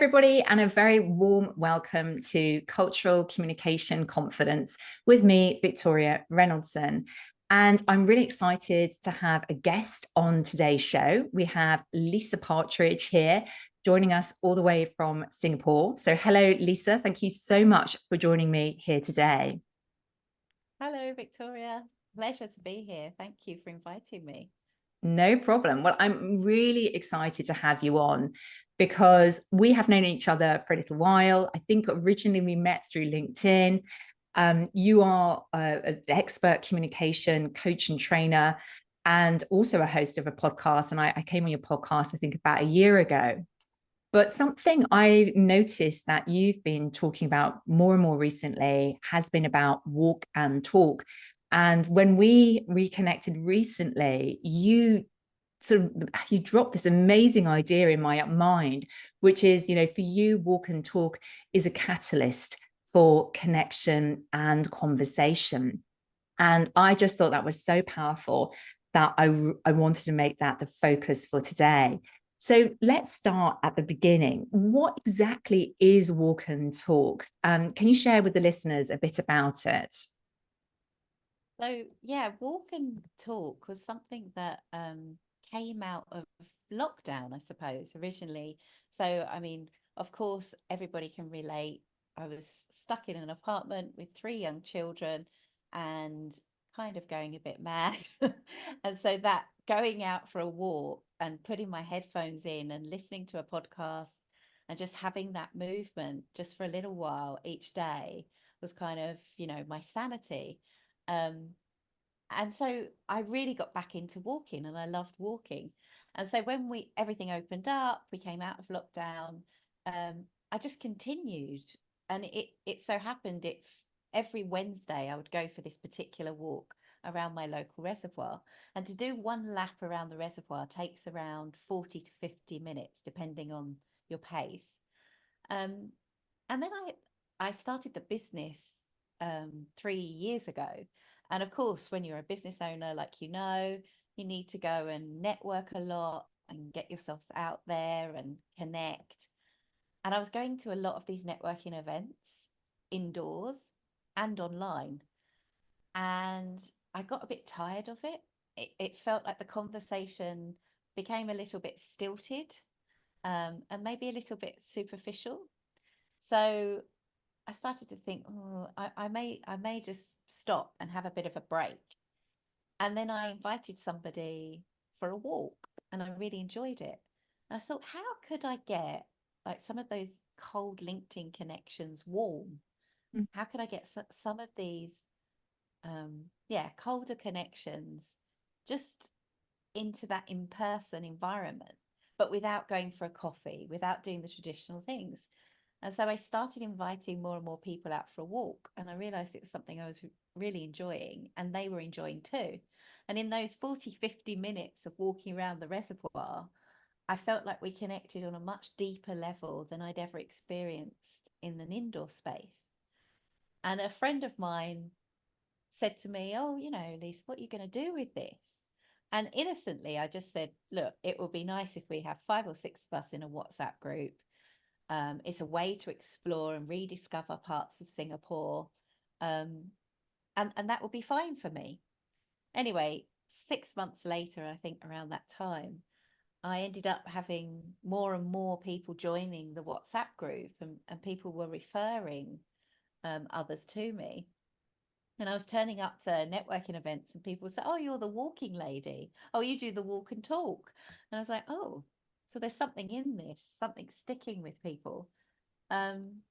everybody, and a very warm welcome to Cultural Communication Confidence with me, Victoria Reynoldson. And I'm really excited to have a guest on today's show. We have Lisa Partridge here, joining us all the way from Singapore. So hello, Lisa. Thank you so much for joining me here today. Hello, Victoria. Pleasure to be here. Thank you for inviting me. No problem. Well, I'm really excited to have you on because we have known each other for a little while. I think originally we met through LinkedIn. You are an expert communication coach and trainer, and also a host of a podcast. And I came on your podcast, I think, about a year ago. But something I noticed that you've been talking about more and more recently has been about walk and talk. And when we reconnected recently, you dropped this amazing idea in my mind, which is, for you, walk and talk is a catalyst for connection and conversation. And I just thought that was so powerful that I wanted to make that the focus for today. So let's start at the beginning. What exactly is walk and talk? Can you share with the listeners a bit about it? So, walk and talk was something that came out of lockdown, I suppose, originally. So, of course, everybody can relate. I was stuck in an apartment with 3 young children and kind of going a bit mad. And so that going out for a walk and putting my headphones in and listening to a podcast and just having that movement just for a little while each day was kind of, my sanity. And so I really got back into walking and I loved walking. And so when everything opened up, we came out of lockdown, I just continued. And it so happened every Wednesday I would go for this particular walk around my local reservoir. And to do one lap around the reservoir takes around 40 to 50 minutes, depending on your pace. And then I started the business 3 years ago. And of course, when you're a business owner, like you need to go and network a lot and get yourselves out there and connect. And I was going to a lot of these networking events indoors and online. And I got a bit tired of it. It felt like the conversation became a little bit stilted, and maybe a little bit superficial. So I started to think, oh, I may just stop and have a bit of a break. And then I invited somebody for a walk and I really enjoyed it. And I thought, how could I get like some of those cold LinkedIn connections warm? Mm. How could I get some of these, colder connections just into that in-person environment, but without going for a coffee, without doing the traditional things? And so I started inviting more and more people out for a walk. And I realized it was something I was really enjoying and they were enjoying too. And in those 40, 50 minutes of walking around the reservoir, I felt like we connected on a much deeper level than I'd ever experienced in an indoor space. And a friend of mine said to me, oh, Lisa, what are you going to do with this? And innocently, I just said, look, it would be nice if we have 5 or 6 of us in a WhatsApp group. It's a way to explore and rediscover parts of Singapore. And that would be fine for me. Anyway, 6 months later, I think around that time, I ended up having more and more people joining the WhatsApp group and people were referring others to me. And I was turning up to networking events and people would say, oh, you're the walking lady. Oh, you do the walk and talk. And I was like, oh, so there's something in this, something sticking with people. And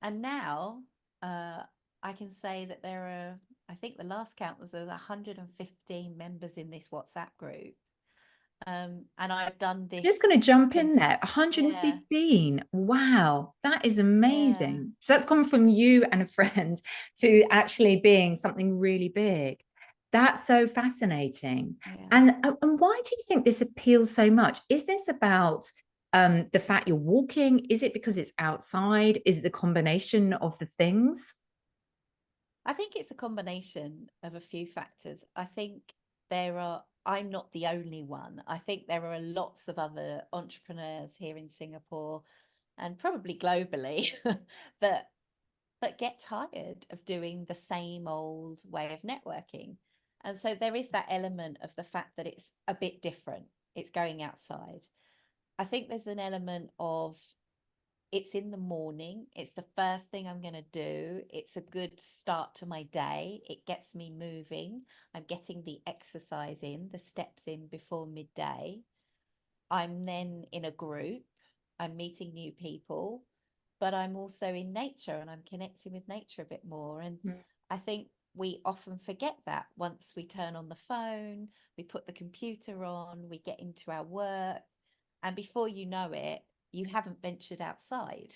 now I can say that there are, I think the last count was there was 115 members in this WhatsApp group. And I've done this. I'm just going to jump in there. Yeah, 115. Wow, that is yeah. amazing. So that's gone from you and a friend to actually being something really big. That's so fascinating. Yeah. And why do you think this appeals so much? Is this about the fact you're walking? Is it because it's outside? Is it the combination of the things? I think it's a combination of a few factors. I think I'm not the only one. I think there are lots of other entrepreneurs here in Singapore and probably globally that get tired of doing the same old way of networking. And so there is that element of the fact that it's a bit different. It's going outside. I think there's an element of it's in the morning. It's the first thing I'm going to do. It's a good start to my day. It gets me moving. I'm getting the exercise in, the steps in before midday. I'm then in a group. I'm meeting new people, but I'm also in nature and I'm connecting with nature a bit more. And Mm. I think we often forget that once we turn on the phone, we put the computer on, we get into our work, and before you know it, you haven't ventured outside.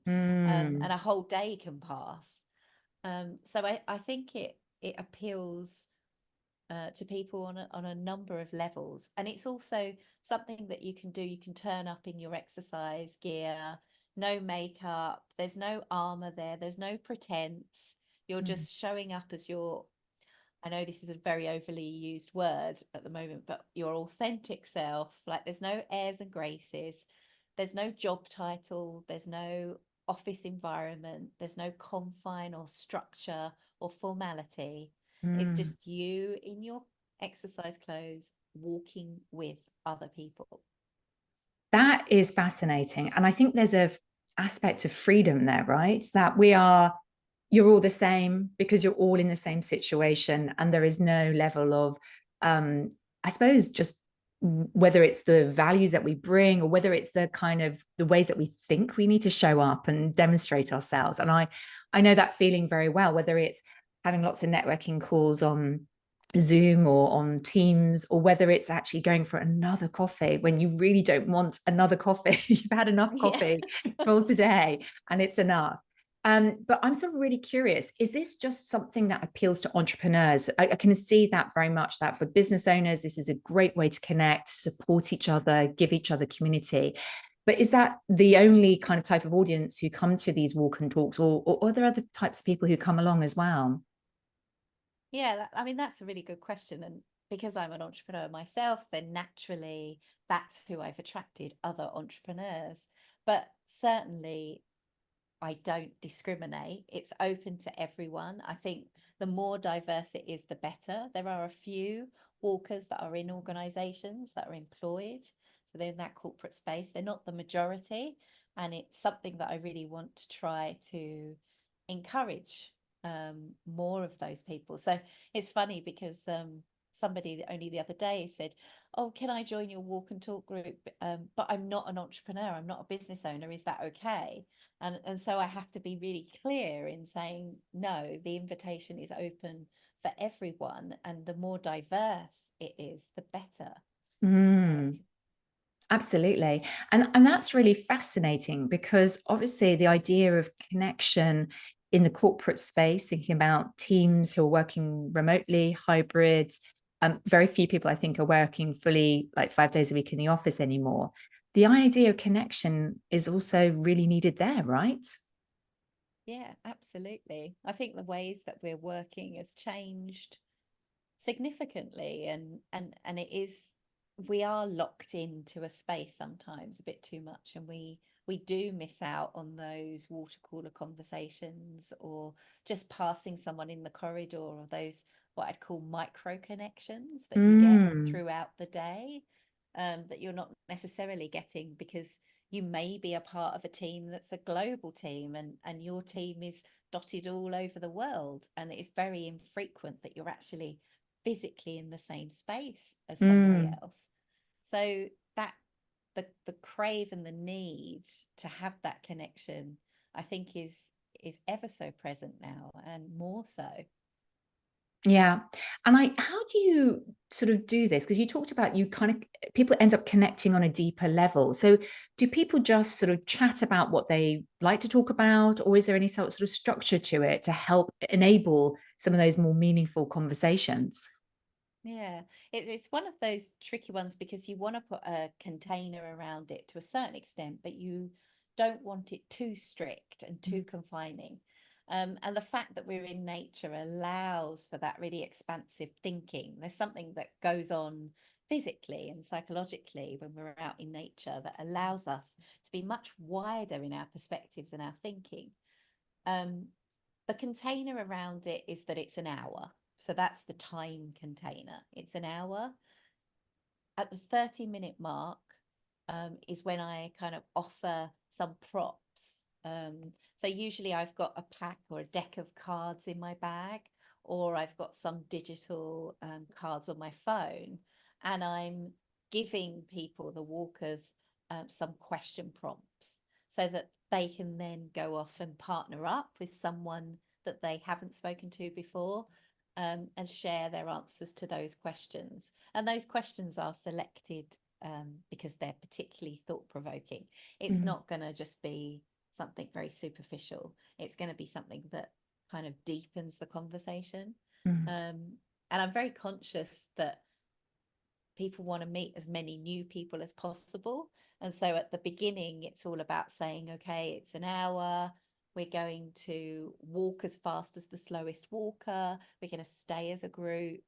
And a whole day can pass. So I think it appeals to people on a number of levels. And it's also something that you can do. You can turn up in your exercise gear, no makeup, there's no armor there, there's no pretense. You're Mm. just showing up as your, I know this is a very overly used word at the moment, but your authentic self. Like there's no airs and graces, there's no job title, there's no office environment, there's no confine or structure or formality. It's Mm. just you in your exercise clothes walking with other people. That is fascinating. And I think there's a aspect of freedom there, right? That you're all the same because you're all in the same situation. And there is no level of, I suppose, just whether it's the values that we bring or whether it's the kind of the ways that we think we need to show up and demonstrate ourselves. And I know that feeling very well, whether it's having lots of networking calls on Zoom or on Teams, or whether it's actually going for another coffee when you really don't want another coffee. You've had enough coffee for today and it's enough. But I'm sort of really curious, is this just something that appeals to entrepreneurs? I can see that very much, that for business owners, this is a great way to connect, support each other, give each other community. But is that the only kind of type of audience who come to these walk and talks, or are there other types of people who come along as well? Yeah, I mean, that's a really good question. And because I'm an entrepreneur myself, then naturally that's who I've attracted, other entrepreneurs. But certainly I don't discriminate. It's open to everyone. I think the more diverse it is, the better. There are a few walkers that are in organizations that are employed. So they're in that corporate space. They're not the majority. And it's something that I really want to try to encourage more of those people. So it's funny because somebody only the other day said, "Oh, can I join your walk and talk group? But I'm not an entrepreneur. I'm not a business owner. Is that okay?" And so I have to be really clear in saying, no, the invitation is open for everyone. And the more diverse it is, the better. Absolutely. And that's really fascinating because obviously the idea of connection in the corporate space, thinking about teams who are working remotely, hybrids, very few people I think are working fully like 5 days a week in the office anymore. The idea of connection is also really needed there, right? Yeah, absolutely. I think the ways that we're working has changed significantly, and it is, we are locked into a space sometimes a bit too much, and we do miss out on those water cooler conversations or just passing someone in the corridor, or those what I'd call micro connections that you get throughout the day, that you're not necessarily getting because you may be a part of a team that's a global team, and your team is dotted all over the world, and it's very infrequent that you're actually physically in the same space as somebody else. So that the crave and the need to have that connection, I think is ever so present now, and more so. Yeah. And how do you sort of do this? Because you talked about you kind of people end up connecting on a deeper level. So do people just sort of chat about what they like to talk about, or is there any sort of structure to it to help enable some of those more meaningful conversations? Yeah, it's one of those tricky ones because you want to put a container around it to a certain extent, but you don't want it too strict and too confining. And the fact that we're in nature allows for that really expansive thinking. There's something that goes on physically and psychologically when we're out in nature that allows us to be much wider in our perspectives and our thinking. The container around it is that it's an hour. So that's the time container. It's an hour. At the 30-minute mark is when I kind of offer some props. So usually I've got a pack or a deck of cards in my bag, or I've got some digital cards on my phone, and I'm giving people, the walkers, some question prompts so that they can then go off and partner up with someone that they haven't spoken to before, and share their answers to those questions. And those questions are selected because they're particularly thought-provoking. It's not going to just be something very superficial. It's going to be something that kind of deepens the conversation. And I'm very conscious that people want to meet as many new people as possible. And so at the beginning, it's all about saying, okay, it's an hour. We're going to walk as fast as the slowest walker. We're going to stay as a group.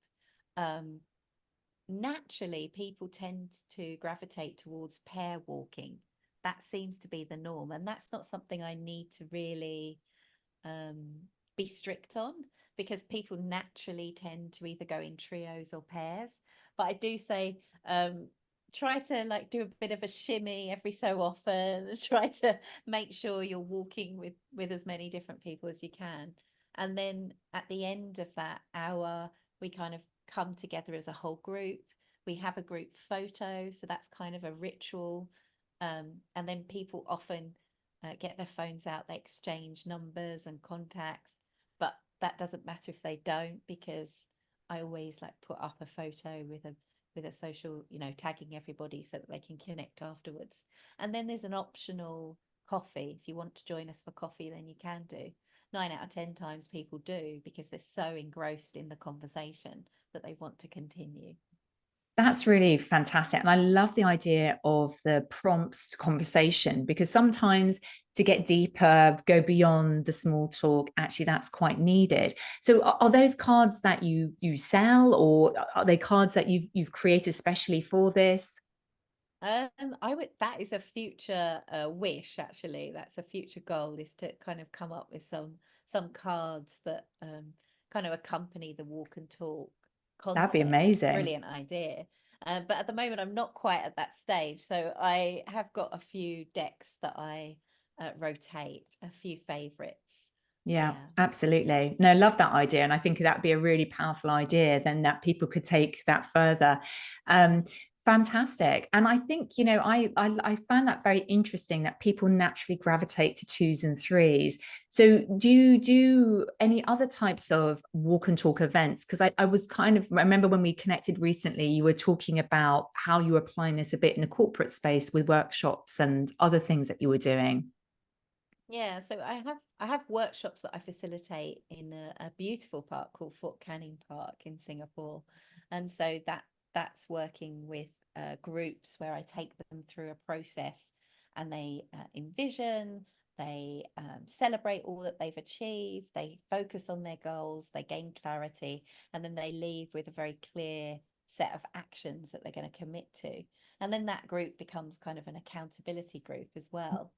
Naturally, people tend to gravitate towards pair walking. That seems to be the norm. And that's not something I need to really be strict on, because people naturally tend to either go in trios or pairs. But I do say, try to like do a bit of a shimmy every so often. Try to make sure you're walking with as many different people as you can. And then at the end of that hour, we kind of come together as a whole group. We have a group photo, so that's kind of a ritual. And then people often get their phones out, they exchange numbers and contacts, but that doesn't matter if they don't, because I always like put up a photo with a social, tagging everybody so that they can connect afterwards. And then there's an optional coffee. If you want to join us for coffee, then you can do. 9 out of 10 times people do, because they're so engrossed in the conversation that they want to continue. That's really fantastic. And I love the idea of the prompts conversation, because sometimes to get deeper, go beyond the small talk, actually that's quite needed. So are those cards that you sell, or are they cards that you've created especially for this? That is a future wish, actually. That's a future goal, is to kind of come up with some cards that kind of accompany the walk and talk That'd be concept. It's a amazing. brilliant idea. But at the moment, I'm not quite at that stage. So I have got a few decks that I rotate, a few favorites. Yeah, Yeah. absolutely. No, love that idea. And I think that'd be a really powerful idea then that people could take that further. Fantastic. And I think, I found that very interesting, that people naturally gravitate to 2s and 3s. So do you do any other types of walk and talk events? Because I was remember when we connected recently, you were talking about how you were applying this a bit in the corporate space with workshops and other things that you were doing. Yeah, so I have workshops that I facilitate in a beautiful park called Fort Canning Park in Singapore, and so that's working with groups where I take them through a process, and they envision, they celebrate all that they've achieved, they focus on their goals, they gain clarity, and then they leave with a very clear set of actions that they're going to commit to, and then that group becomes kind of an accountability group as well.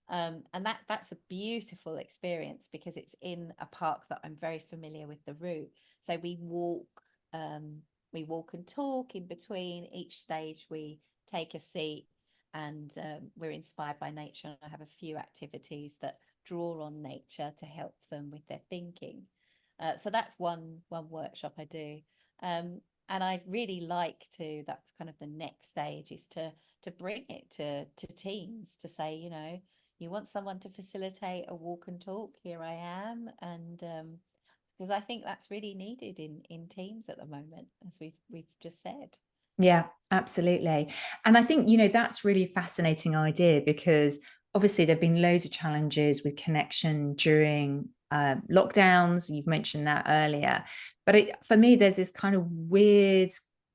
And that's a beautiful experience, because it's in a park that I'm very familiar with the route. So we walk and talk in between each stage. We take a seat, and we're inspired by nature. And I have a few activities that draw on nature to help them with their thinking. So that's one workshop I do. And I'd really like to, that's kind of the next stage, is to bring it to teams, to say, you want someone to facilitate a walk and talk, here I am. And because I think that's really needed in teams at the moment, as we've just said. Yeah, absolutely. And I think, that's really a fascinating idea, because obviously there've been loads of challenges with connection during lockdowns. You've mentioned that earlier. But for me, there's this kind of weird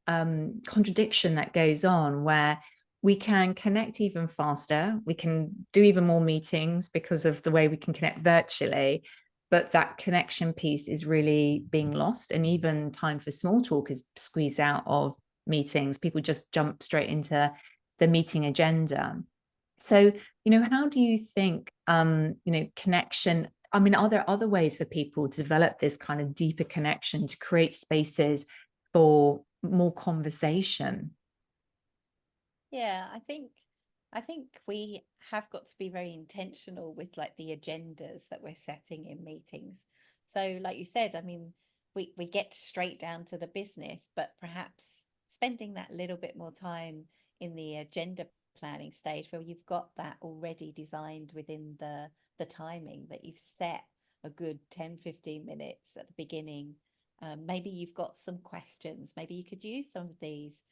contradiction that goes on, where we can connect even faster. We can do even more meetings because of the way we can connect virtually. But that connection piece is really being lost. And even time for small talk is squeezed out of meetings. People just jump straight into the meeting agenda. So, how do you think, connection, I mean, are there other ways for people to develop this kind of deeper connection, to create spaces for more conversation? Yeah, I think we have got to be very intentional with like the agendas that we're setting in meetings. So like you said, I mean, we get straight down to the business, but perhaps spending that little bit more time in the agenda planning stage where you've got that already designed within the timing that you've set a good 10-15 minutes at the beginning. Maybe you've got some questions. Maybe you could use some of these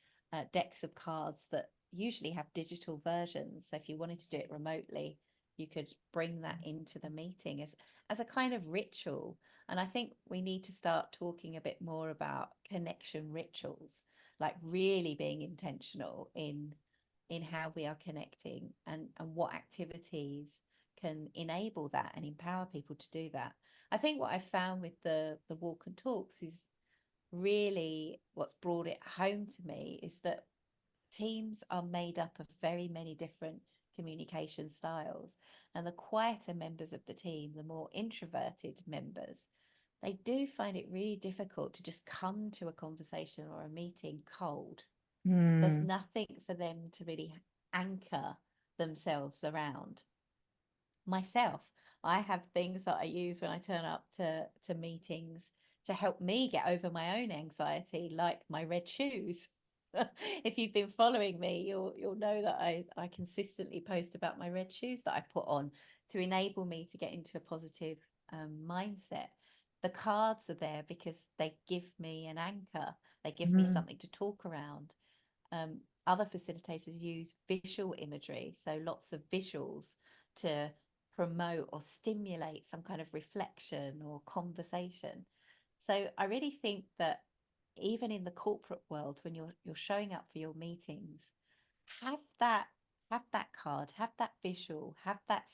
decks of cards that usually have digital versions. So if you wanted to do it remotely, you could bring that into the meeting as a kind of ritual. And I think we need to start talking a bit more about connection rituals, like really being intentional in how we are connecting and what activities can enable that and empower people to do that. I think what I found with the walk and talks is really what's brought it home to me is that teams are made up of very many different communication styles. And the quieter members of the team, the more introverted members, they do find it really difficult to just come to a conversation or a meeting cold. There's nothing for them to really anchor themselves around. Myself, I have things that I use when I turn up to meetings to help me get over my own anxiety, like my red shoes. If you've been following me, you'll know that I consistently post about my red shoes that I put on to enable me to get into a positive mindset. The cards are there because they give me an anchor. They give me something to talk around. Other facilitators use visual imagery, so lots of visuals to promote or stimulate some kind of reflection or conversation. So I really think that even in the corporate world, when you're showing up for your meetings, have that card, have that visual, have that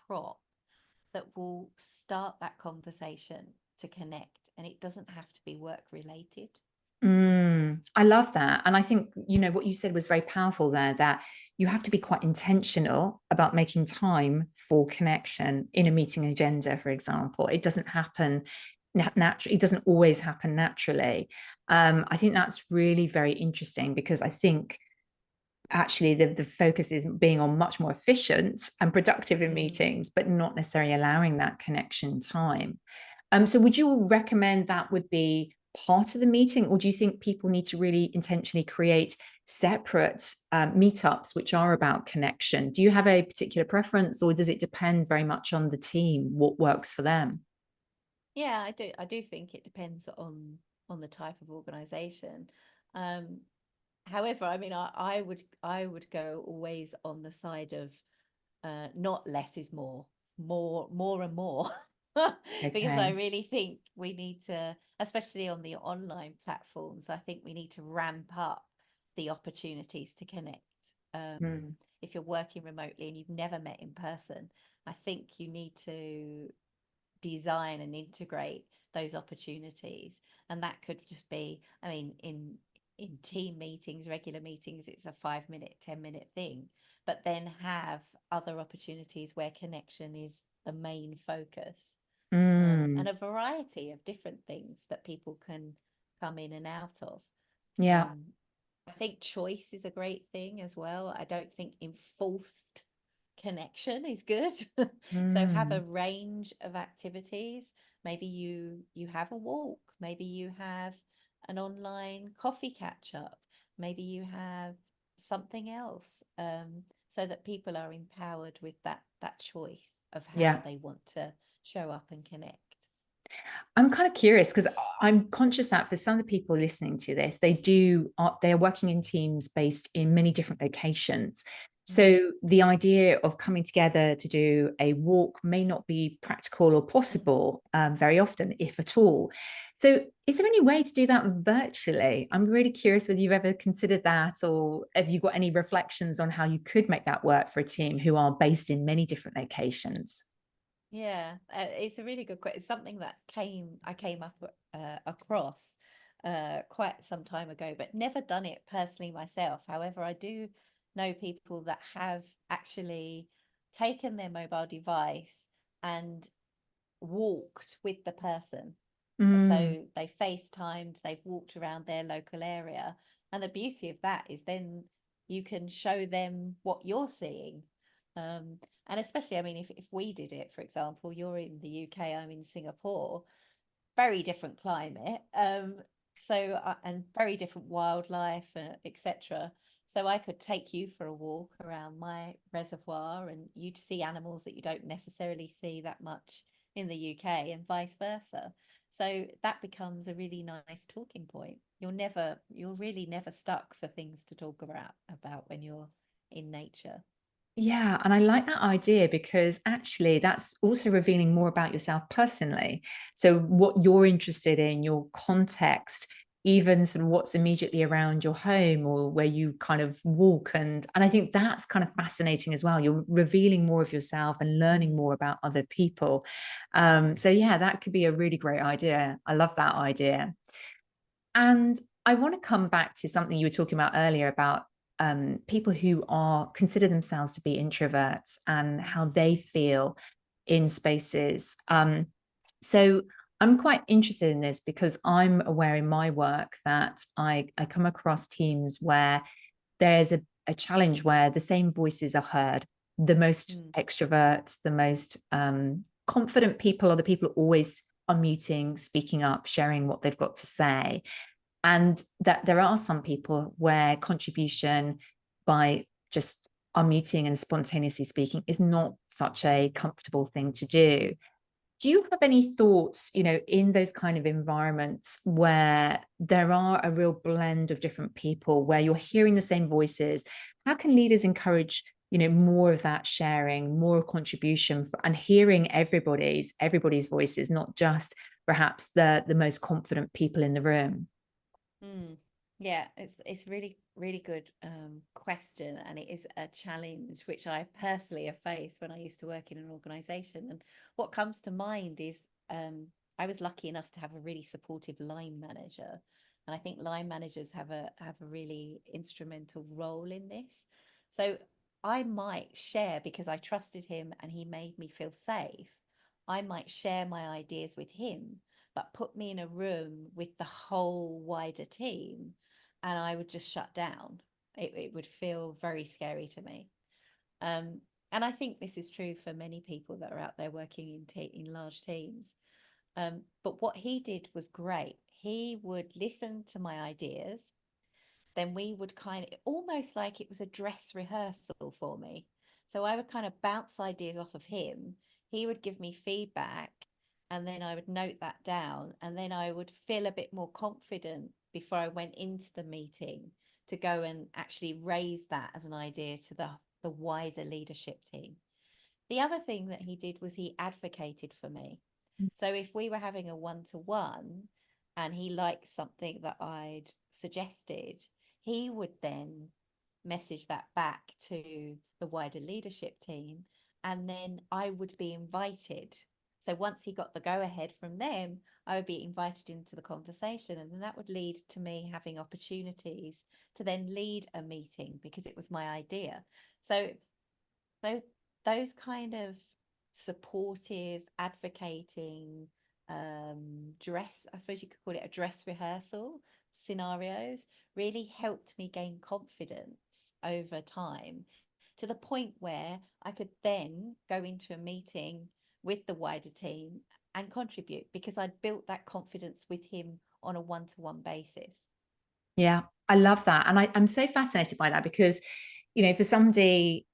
prop that will start that conversation to connect, and it doesn't have to be work related. I love that. And I think, what you said was very powerful there, that you have to be quite intentional about making time for connection in a meeting agenda, for example. It doesn't happen naturally. It doesn't always happen naturally. I think that's really very interesting, because I think actually the focus is being on much more efficient and productive in meetings, but not necessarily allowing that connection time. So would you recommend that would be part of the meeting, or do you think people need to really intentionally create separate meetups which are about connection? Do you have a particular preference, or does it depend very much on the team, what works for them? Yeah, I do think it depends on the type of organization. However, I mean, I would go always on the side of not less is more, more and more. Because I Okay. really think we need to, especially on the online platforms, I think we need to ramp up the opportunities to connect. If you're working remotely and you've never met in person, I think you need to design and integrate those opportunities. And that could just be, I mean, in team meetings, regular meetings, it's a 5 minute, 10 minute thing, but then have other opportunities where connection is the main focus. And a variety of different things that people can come in and out of. Yeah. I think choice is a great thing as well. I don't think enforced connection is good. So have a range of activities. Maybe you have a walk, maybe you have an online coffee catch up, maybe you have something else, so that people are empowered with that choice of how Yeah. they want to show up and connect. I'm kind of curious, because I'm conscious that for some of the people listening to this, they are working in teams based in many different locations. So the idea of coming together to do a walk may not be practical or possible very often, if at all. So is there any way to do that virtually? I'm really curious whether you've ever considered that, or have you got any reflections on how you could make that work for a team who are based in many different locations? Yeah, it's a really good question. It's something that I came up across quite some time ago, but never done it personally myself. However, I do know people that have actually taken their mobile device and walked with the person. Mm. So they FaceTimed, they've walked around their local area. And the beauty of that is then you can show them what you're seeing. And especially, I mean, if we did it, for example, you're in the UK, I'm in Singapore, very different climate. And very different wildlife, etc. So I could take you for a walk around my reservoir and you'd see animals that you don't necessarily see that much in the UK and vice versa. So that becomes a really nice talking point. You're really never stuck for things to talk about when you're in nature. Yeah, and I like that idea because actually that's also revealing more about yourself personally. So what you're interested in, your context, even sort of what's immediately around your home or where you kind of walk. And I think that's kind of fascinating as well. You're revealing more of yourself and learning more about other people. So yeah, that could be a really great idea. I love that idea. And I want to come back to something you were talking about earlier about people who are consider themselves to be introverts and how they feel in spaces. So I'm quite interested in this because I'm aware in my work that I come across teams where there's a challenge where the same voices are heard. The most extroverts, the most confident people are the people who always unmuting, speaking up, sharing what they've got to say. And that there are some people where contribution by just unmuting and spontaneously speaking is not such a comfortable thing to do. Do you have any thoughts, in those kind of environments where there are a real blend of different people, where you're hearing the same voices? How can leaders encourage, more of that sharing, more contribution and hearing everybody's voices, not just perhaps the most confident people in the room? Mm. Yeah, it's really, really good question, and it is a challenge which I personally have faced when I used to work in an organization. And what comes to mind is I was lucky enough to have a really supportive line manager, and I think line managers have a really instrumental role in this. So I might share because I trusted him and he made me feel safe. I might share my ideas with him, but put me in a room with the whole wider team and I would just shut down. It would feel very scary to me. And I think this is true for many people that are out there working in large teams. But what he did was great. He would listen to my ideas, then we would kind of almost like it was a dress rehearsal for me. So I would kind of bounce ideas off of him. He would give me feedback, and then I would note that down. And then I would feel a bit more confident before I went into the meeting to go and actually raise that as an idea to the wider leadership team. The other thing that he did was he advocated for me. So if we were having a one-to-one and he liked something that I'd suggested, he would then message that back to the wider leadership team, and then I would be invited. So once he got the go ahead from them, I would be invited into the conversation, and then that would lead to me having opportunities to then lead a meeting because it was my idea. So those kind of supportive, advocating, dress, I suppose you could call it a dress rehearsal scenarios, really helped me gain confidence over time to the point where I could then go into a meeting with the wider team and contribute because I'd built that confidence with him on a one-to-one basis. Yeah, I love that. And I'm so fascinated by that because, for somebody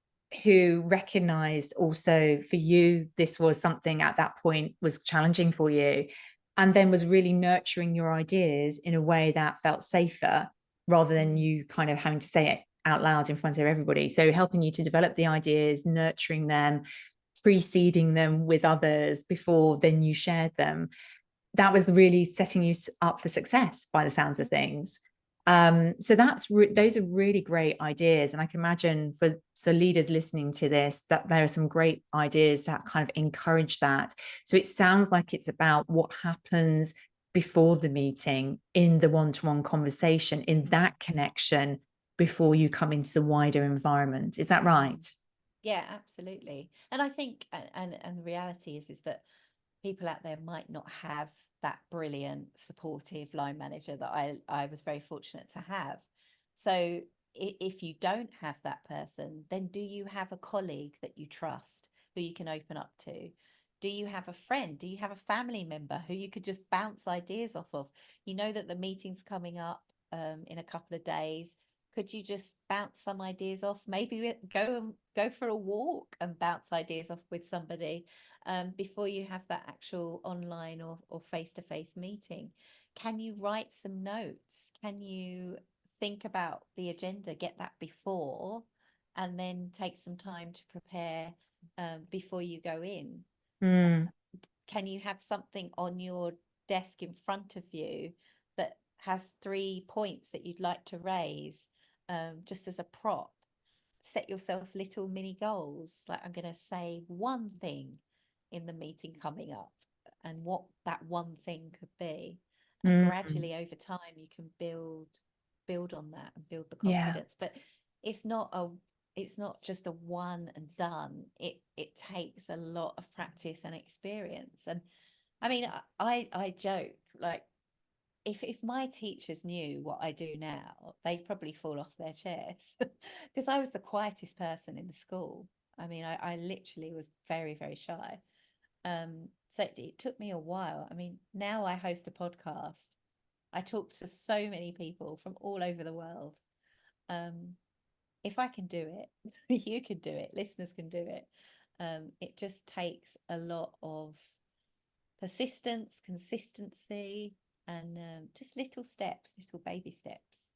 who recognized also for you, this was something at that point was challenging for you, and then was really nurturing your ideas in a way that felt safer rather than you kind of having to say it out loud in front of everybody. So helping you to develop the ideas, nurturing them, preceding them with others before then you shared them. That was really setting you up for success by the sounds of things. So those are really great ideas, and I can imagine for leaders listening to this that there are some great ideas to kind of encourage that. So it sounds like it's about what happens before the meeting, in the one-to-one conversation, in that connection, before you come into the wider environment. Is that right? Yeah, absolutely. And I think, and the reality is that people out there might not have that brilliant, supportive line manager that I was very fortunate to have. So if you don't have that person, then do you have a colleague that you trust who you can open up to? Do you have a friend? Do you have a family member who you could just bounce ideas off of? You know that the meeting's coming up in a couple of days. Could you just bounce some ideas off? Maybe go for a walk and bounce ideas off with somebody before you have that actual online or face-to-face meeting. Can you write some notes? Can you think about the agenda, get that before, and then take some time to prepare before you go in? Can you have something on your desk in front of you that has 3 points that you'd like to raise, just as a prop? Set yourself little mini goals, like I'm going to say one thing in the meeting coming up, and what that one thing could be. And gradually over time you can build on that and build the confidence. But it's not just a one and done. It takes a lot of practice and experience. And I mean, I joke, like, if my teachers knew what I do now, they'd probably fall off their chairs, because I was the quietest person in the school. I mean, I literally was very, very shy. So it took me a while. I mean, now I host a podcast. I talk to so many people from all over the world. If I can do it, you can do it. Listeners can do it. It just takes a lot of persistence, consistency, and just little steps, little baby steps.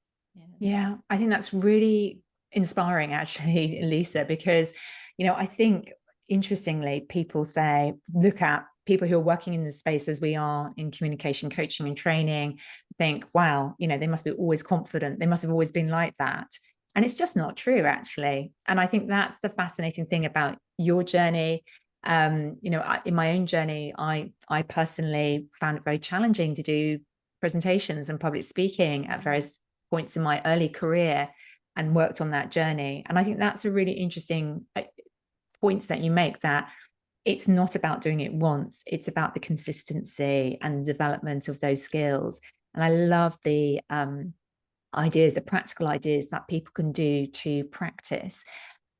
Yeah, I think that's really inspiring, actually, Lisa, because, I think, interestingly, people say, look at people who are working in the space as we are in communication coaching and training, think, wow, they must be always confident. They must have always been like that. And it's just not true, actually. And I think that's the fascinating thing about your journey. In my own journey, I personally found it very challenging to do presentations and public speaking at various points in my early career, and worked on that journey. And I think that's a really interesting points that you make, that it's not about doing it once, it's about the consistency and development of those skills. And I love the ideas, the practical ideas that people can do to practice.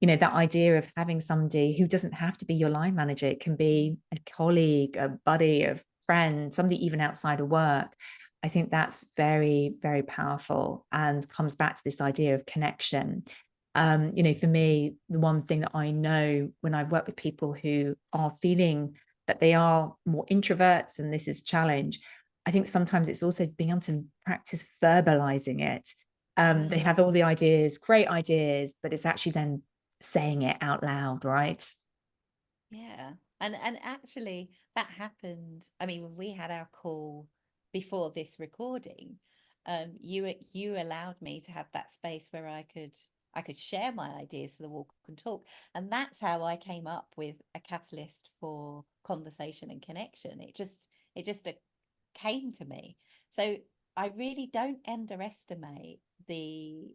That idea of having somebody who doesn't have to be your line manager. It can be a colleague, a buddy, a friend, somebody even outside of work. I think that's very, very powerful, and comes back to this idea of connection. For me, the one thing that I know when I've worked with people who are feeling that they are more introverts, and this is a challenge, I think sometimes it's also being able to practice verbalizing it. They have all the ideas, great ideas, but it's actually then saying it out loud, right? Yeah. And actually that happened. I mean, when we had our call before this recording, you allowed me to have that space where I could share my ideas for the walk and talk. And that's how I came up with a catalyst for conversation and connection. It just came to me. So I really don't underestimate the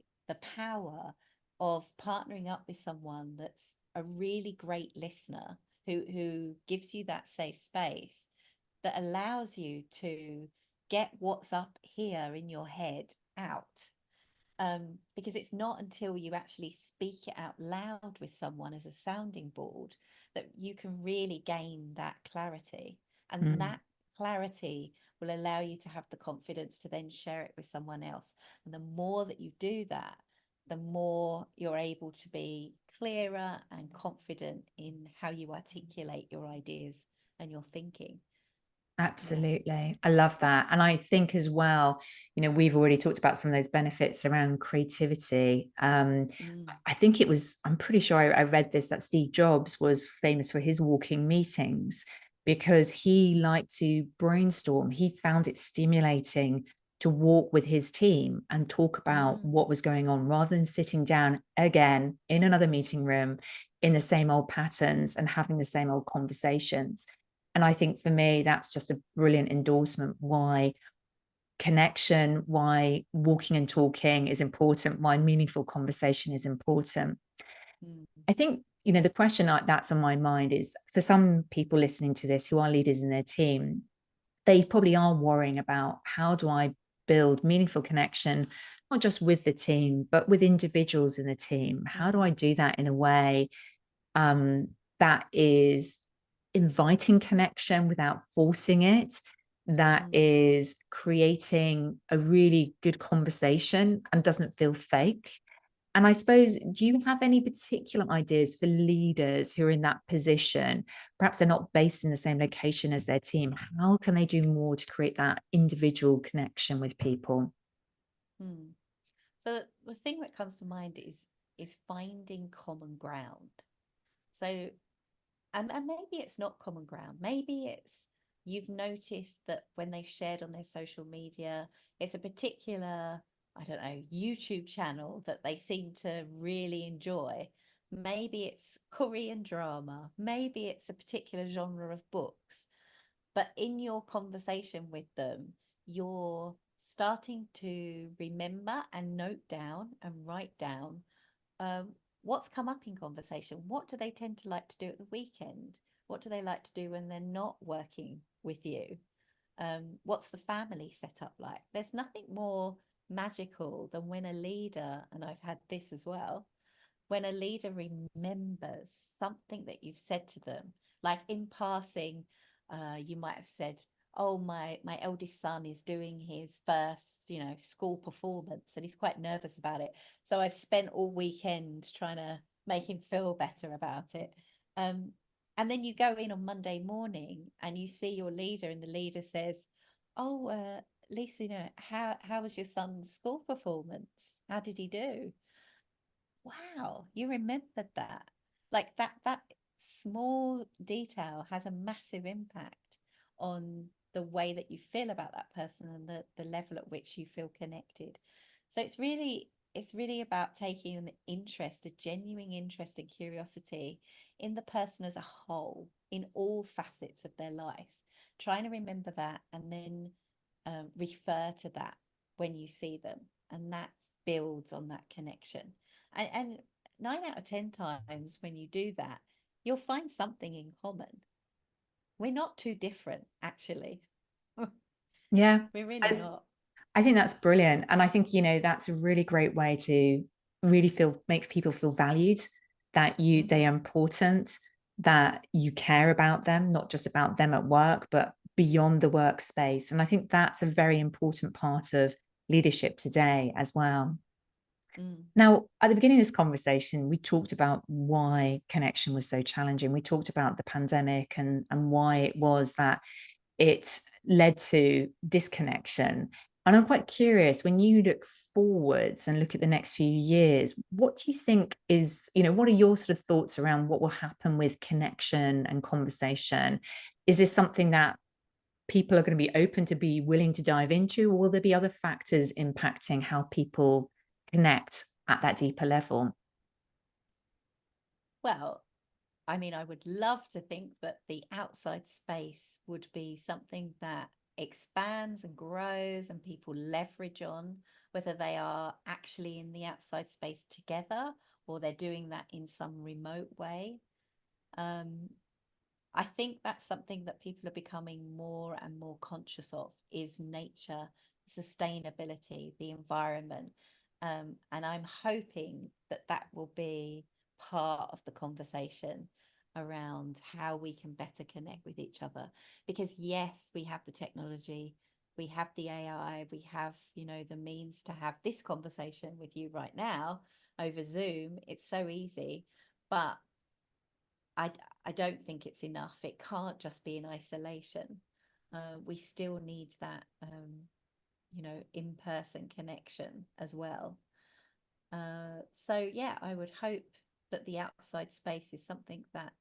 power of partnering up with someone that's a really great listener, who gives you that safe space, that allows you to get what's up here in your head out. Because it's not until you actually speak it out loud with someone as a sounding board that you can really gain that clarity. And that clarity will allow you to have the confidence to then share it with someone else. And the more that you do that, the more you're able to be clearer and confident in how you articulate your ideas and your thinking. Absolutely. Yeah. I love that. And I think as well, we've already talked about some of those benefits around creativity. I think I'm pretty sure I read this, that Steve Jobs was famous for his walking meetings, because he liked to brainstorm. He found it stimulating to walk with his team and talk about what was going on, rather than sitting down again in another meeting room in the same old patterns and having the same old conversations. And I think for me, that's just a brilliant endorsement why connection, why walking and talking is important, why meaningful conversation is important. Mm. I think, the question that's on my mind is, for some people listening to this who are leaders in their team, they probably are worrying about, how do I build meaningful connection, not just with the team, but with individuals in the team? How do I do that in a way that is inviting connection without forcing it, that is creating a really good conversation and doesn't feel fake? And I suppose, do you have any particular ideas for leaders who are in that position? Perhaps they're not based in the same location as their team. How can they do more to create that individual connection with people? Mm. So the thing that comes to mind is finding common ground. So and maybe it's not common ground. Maybe it's you've noticed that when they've shared on their social media, it's a particular, I don't know, YouTube channel that they seem to really enjoy. Maybe it's Korean drama. Maybe it's a particular genre of books. But in your conversation with them, you're starting to remember and note down and write down um, what's come up in conversation. What do they tend to like to do at the weekend? What do they like to do when they're not working with you? What's the family setup like? There's nothing more magical than when a leader, and I've had this as well, when a leader remembers something that you've said to them, like in passing, you might have said, "Oh, my eldest son is doing his first, school performance, and he's quite nervous about it. So I've spent all weekend trying to make him feel better about it." Um, and then you go in on Monday morning and you see your leader, and the leader says, "Oh, Lisa, how was your son's school performance? How did he do?" Wow, you remembered that. Like that small detail has a massive impact on the way that you feel about that person and the level at which you feel connected. So it's really about taking an interest, a genuine interest and curiosity in the person as a whole, in all facets of their life. Trying to remember that and then refer to that when you see them, and that builds on that connection. And 9 out of 10 times when you do that, you'll find something in common. We're not too different, actually. Yeah, We're really I, not. I think that's brilliant. And I think, that's a really great way to really make people feel valued, that they are important, that you care about them, not just about them at work, but beyond the workspace. And I think that's a very important part of leadership today as well. Mm, Now, at the beginning of this conversation, we talked about why connection was so challenging. We talked about the pandemic and why it was that it led to disconnection. And I'm quite curious, when you look forwards and look at the next few years, what do you think what are your sort of thoughts around what will happen with connection and conversation? Is this something that people are going to be open to, be willing to dive into, or will there be other factors impacting how people connect at that deeper level? well, I mean, I would love to think that the outside space would be something that expands and grows and people leverage on, whether they are actually in the outside space together or they're doing that in some remote way. Um, I think that's something that people are becoming more and more conscious of, is nature, sustainability, the environment. And I'm hoping that that will be part of the conversation around how we can better connect with each other. Because yes, we have the technology, we have the AI, we have, the means to have this conversation with you right now over Zoom. It's so easy, but I, I don't think it's enough. It can't just be in isolation. We still need that, in-person connection as well. So yeah, I would hope that the outside space is something that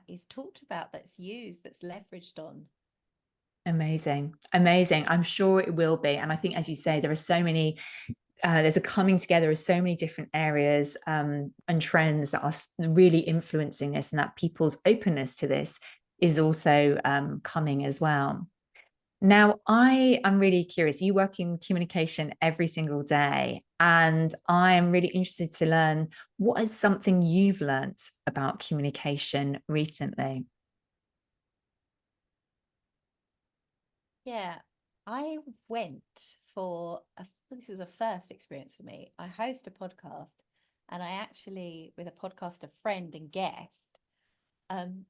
is talked about, that's used, that's leveraged on. Amazing. Amazing. I'm sure it will be. And I think, as you say, there are so many, there's a coming together of so many different areas and trends that are really influencing this, and that people's openness to this is also coming as well. Now, I am really curious. You work in communication every single day, and I am really interested to learn what is something you've learned about communication recently. Yeah, I went for this was a first experience for me. I host a podcast, and I actually, with a podcaster friend and guest, um,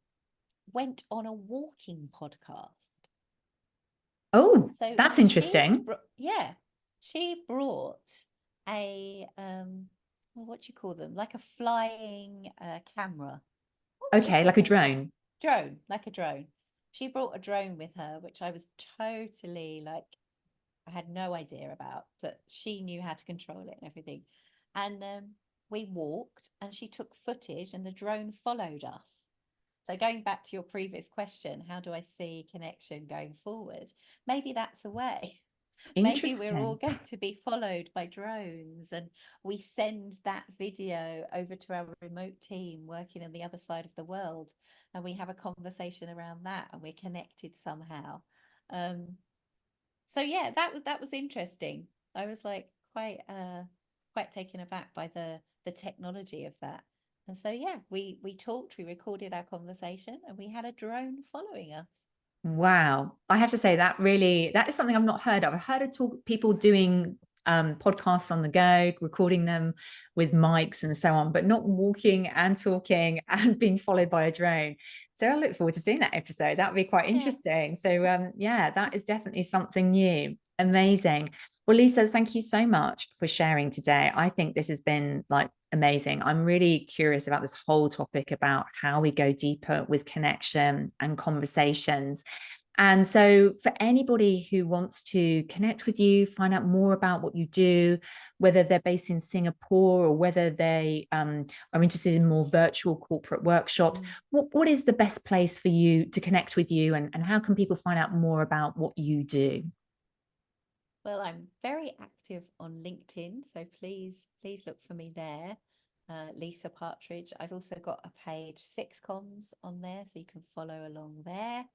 went on a walking podcast. Oh, So that's interesting. yeah, she brought a well, what do you call them? Like a flying camera. What would you Okay, call like a them? drone. Drone, like a drone. She brought a drone with her, which I was totally like, I had no idea about, but she knew how to control it and everything. And we walked and she took footage and the drone followed us. So going back to your previous question, how do I see connection going forward? Maybe that's a way. Maybe we're all Interesting. going to be followed by drones and we send that video over to our remote team working on the other side of the world and we have a conversation around that and we're connected somehow. So yeah, that was interesting. I was like quite taken aback by the technology of that. And so yeah, we talked, we recorded our conversation, and we had a drone following us. Wow. I have to say that is something I've not heard of. I've heard of people doing podcasts on the go, recording them with mics and so on, but not walking and talking and being followed by a drone. So I look forward to seeing that episode. That would be quite Yeah. interesting. So yeah, that is definitely something new. Amazing. Well, Lisa, thank you so much for sharing today. I think this has been like amazing. I'm really curious about this whole topic about how we go deeper with connection and conversations. And so, for anybody who wants to connect with you, find out more about what you do, whether they're based in Singapore or whether they are interested in more virtual corporate workshops, what is the best place for you to connect with you, and how can people find out more about what you do? Well, I'm very active on LinkedIn, so please look for me there. Lisa Partridge. I've also got a page, SIXCOMMS, on there, so you can follow along there.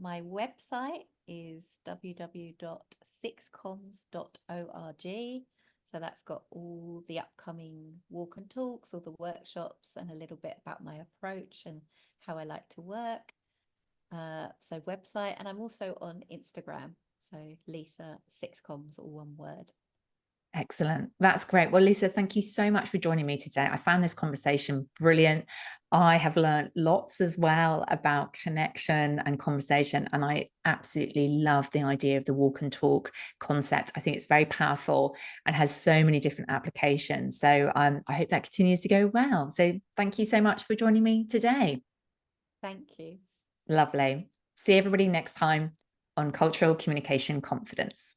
My website is www.sixcomms.org. So that's got all the upcoming walk and talks, all the workshops, and a little bit about my approach and how I like to work. So website, and I'm also on Instagram. So Lisa SIXCOMMS, all one word. Excellent. That's great. Well, Lisa, thank you so much for joining me today. I found this conversation brilliant. I have learned lots as well about connection and conversation, and I absolutely love the idea of the walk and talk concept. I think it's very powerful and has so many different applications. So I hope that continues to go well. So thank you so much for joining me today. Thank you. Lovely. See everybody next time on Cultural Communication Confidence.